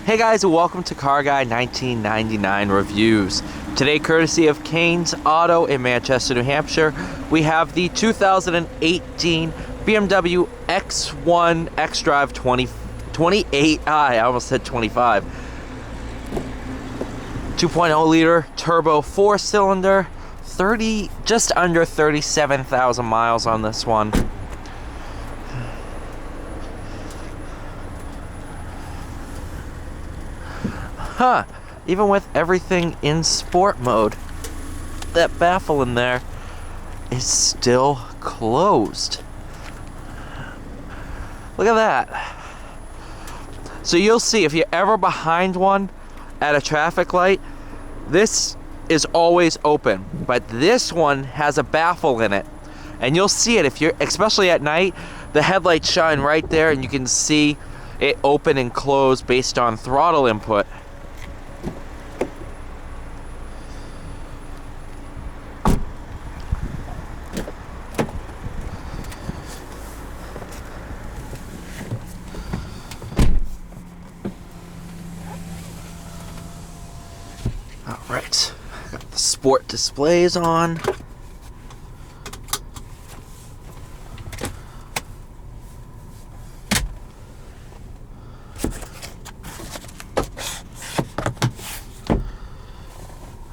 Hey guys, and welcome to Car Guy 1999 Reviews. Today, courtesy of Kane's Auto in Manchester, New Hampshire, we have the 2018 BMW X1 xDrive28i. I almost said 25. 2.0 liter turbo 4-cylinder, just under 37,000 miles on this one. Even with everything in sport mode, that baffle in there is still closed. Look at that. So you'll see if you're ever behind one at a traffic light, this is always open, but this one has a baffle in it, and you'll see it if you're, especially at night, the headlights shine right there and you can see it open and close based on throttle input. Alright, got the sport displays on.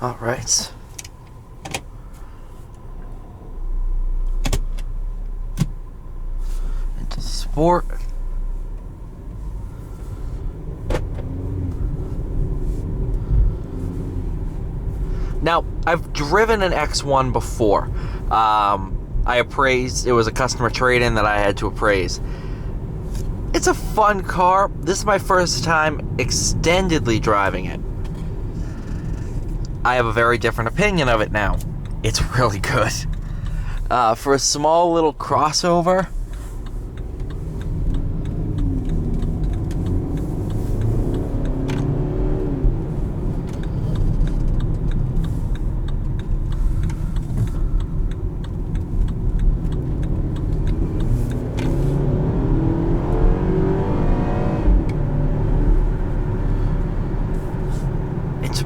Alright. Into sport. Now, I've driven an X1 before. I appraised, it was a customer trade-in that I had to appraise. It's a fun car. This is my first time extendedly driving it. I have a very different opinion of it now. It's really good. For a small little crossover,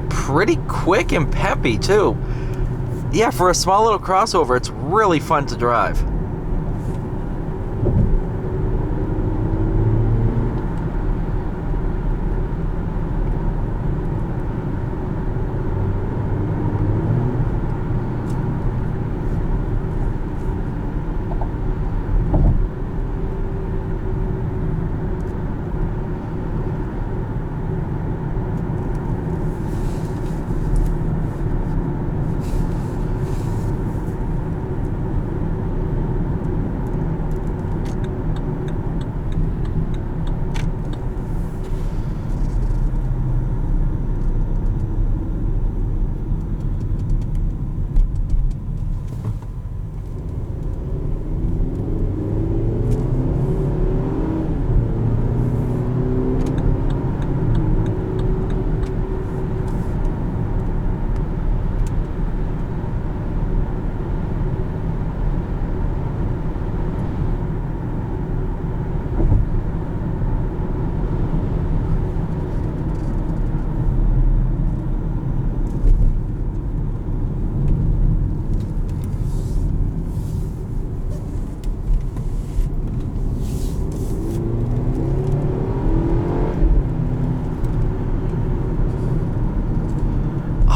pretty quick and peppy too. Yeah, for a small little crossover, it's really fun to drive.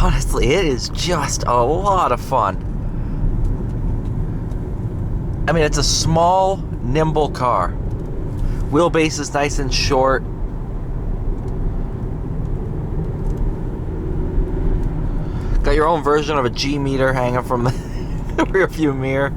Honestly, it is just a lot of fun. I mean, it's a small, nimble car. Wheelbase is nice and short. Got your own version of a G meter hanging from the rear view mirror.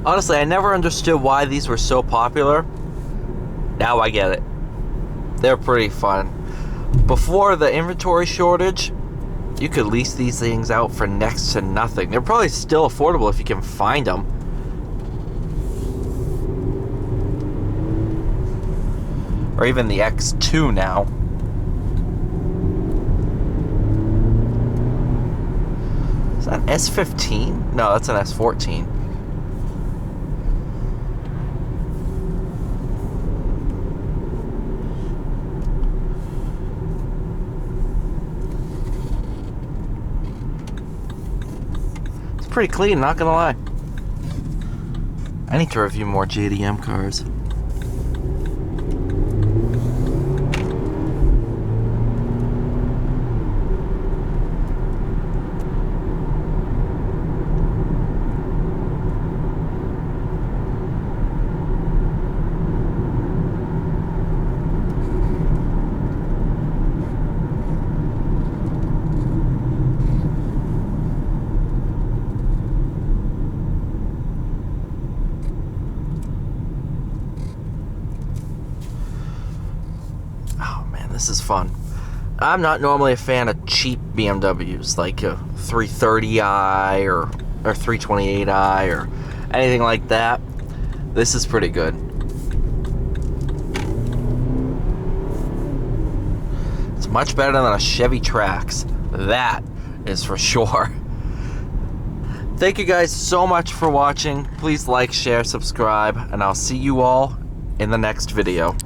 Honestly, I never understood why these were so popular. Now I get it. They're pretty fun. Before the inventory shortage, you could lease these things out for next to nothing. They're probably still affordable if you can find them. Or even the X2 now. Is that an S15? No, that's an S14. It's pretty clean, not gonna lie. I need to review more JDM cars. This is fun. I'm not normally a fan of cheap BMWs like a 330i or 328i or anything like that. This is pretty good. It's much better than a Chevy Trax. That is for sure. Thank you guys so much for watching. Please like, share, subscribe, and I'll see you all in the next video.